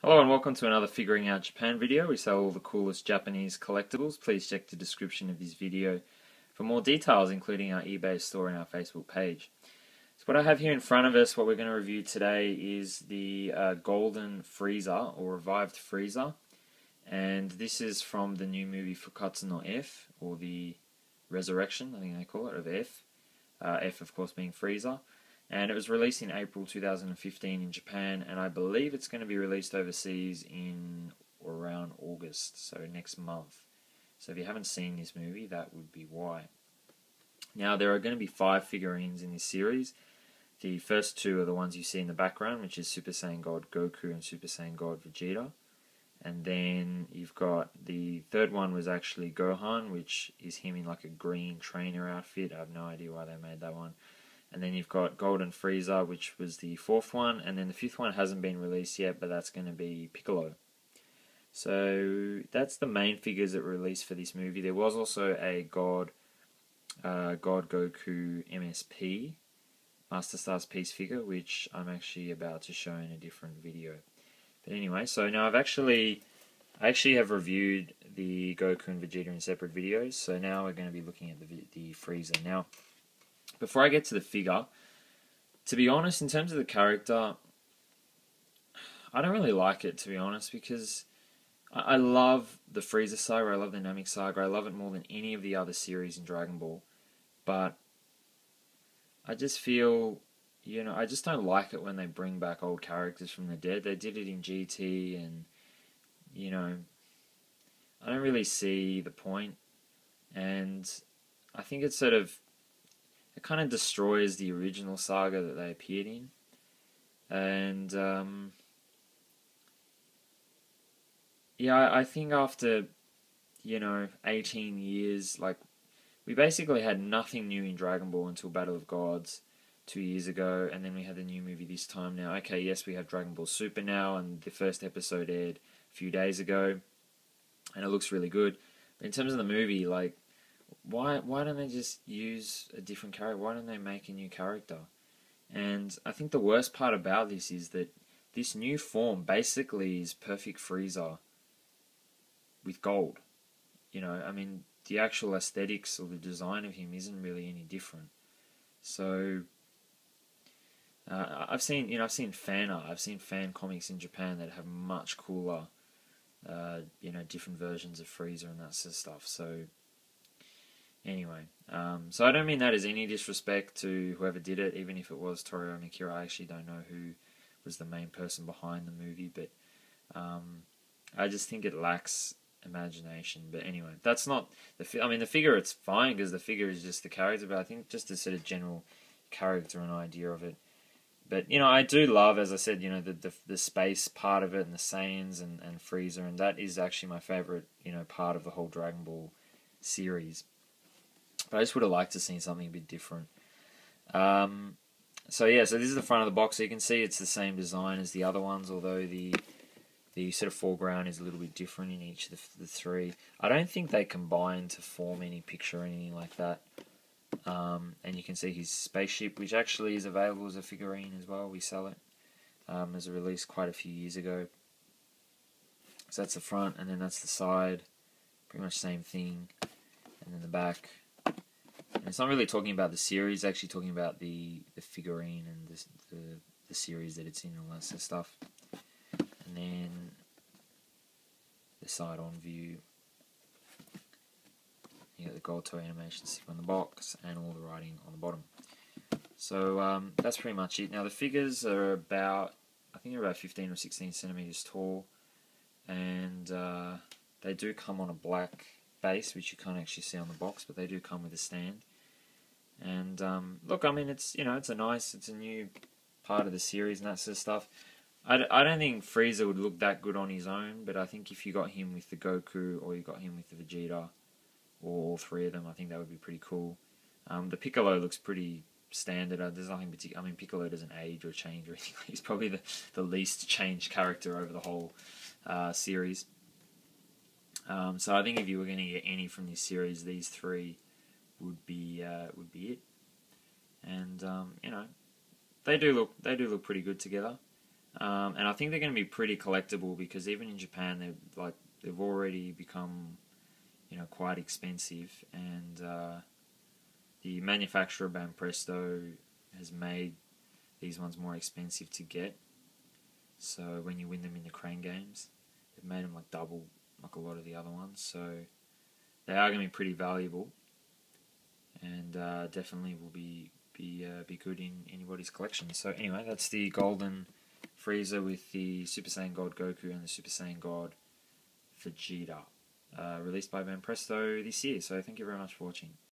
Hello and welcome to another Figuring Out Japan video. We sell all the coolest Japanese collectibles. Please check the description of this video for more details, including our eBay store and our Facebook page. So what I have here in front of us, what we're going to review today is the Golden Freeza, or Revived Frieza. And this is from the new movie Fukatsu no F, or the Resurrection, I think they call it, of F. F of course being Frieza. And it was released in April 2015 in Japan, and I believe it's going to be released overseas in around August, so next month. So if you haven't seen this movie, that would be why. Now, there are going to be 5 figurines in this series. The first 2 are the ones you see in the background, which is Super Saiyan God Goku and Super Saiyan God Vegeta. And then you've got the third one was actually Gohan, which is him in like a green trainer outfit. I have no idea why they made that one. And then you've got Golden Freeza, which was the 4th one, and then the 5th one hasn't been released yet, but that's going to be Piccolo. So that's the main figures that were released for this movie. There was also a God Goku MSP, Master Stars piece figure, which I'm actually about to show in a different video. But anyway, so now I actually have reviewed the Goku and Vegeta in separate videos. So now we're going to be looking at the Frieza. Now, before I get to the figure, to be honest, in terms of the character, I don't really like it, to be honest, because I love the Frieza saga, I love the Namek saga, I love it more than any of the other series in Dragon Ball, but I just feel, I just don't like it when they bring back old characters from the dead. They did it in GT, and, I don't really see the point, and I think it's sort of, it kind of destroys the original saga that they appeared in. And, yeah, I think after, 18 years, like, we basically had nothing new in Dragon Ball until Battle of Gods 2 years ago, and then we had the new movie this time now. Okay, yes, we have Dragon Ball Super now, and the first episode aired a few days ago, and it looks really good. But in terms of the movie, like, why don't they just use a different character? Why don't they make a new character? And I think the worst part about this is that this new form basically is perfect Frieza with gold. I mean, the actual aesthetics or the design of him isn't really any different. So I've seen fan art, I've seen fan comics in Japan that have much cooler, different versions of Frieza and that sort of stuff. So anyway, so I don't mean that as any disrespect to whoever did it, even if it was Toru Mikira. I actually don't know who was the main person behind the movie, but I just think it lacks imagination. But anyway, that's not the figure. It's fine because the figure is just the character, but I think just a sort of general character and idea of it. But I do love, as I said, the space part of it and the Saiyans and Frieza, and that is actually my favorite part of the whole Dragon Ball series. But I just would have liked to see something a bit different. So this is the front of the box. So you can see it's the same design as the other ones, although the sort of foreground is a little bit different in each of the 3. I don't think they combine to form any picture or anything like that. And you can see his spaceship, which actually is available as a figurine as well. We sell it as a release quite a few years ago. So that's the front, and then that's the side. Pretty much same thing. And then the back. And it's not really talking about the series, it's actually talking about the figurine and the series that it's in and all that sort of stuff. And then the side-on view. You got the gold toy animation stick on the box and all the writing on the bottom. So that's pretty much it. Now the figures are about, I think they're about 15 or 16 centimeters tall, and they do come on a black base, which you can't actually see on the box, but they do come with a stand. And look, I mean, it's it's a new part of the series and that sort of stuff. I don't think Frieza would look that good on his own, but I think if you got him with the Goku or you got him with the Vegeta, or all 3 of them, I think that would be pretty cool. The Piccolo looks pretty standard. There's nothing particular. I mean, Piccolo doesn't age or change or anything. He's probably the least changed character over the whole series. So I think if you were going to get any from this series, these 3 would be it. And they do look pretty good together. And I think they're going to be pretty collectible because even in Japan, they've already become, quite expensive, and the manufacturer Banpresto has made these ones more expensive to get. So when you win them in the crane games, they've made them like double, like a lot of the other ones. So they are going to be pretty valuable, and definitely will be good in anybody's collection. So anyway, that's the Golden Freeza with the Super Saiyan God Goku and the Super Saiyan God Vegeta, released by Banpresto this year. So thank you very much for watching.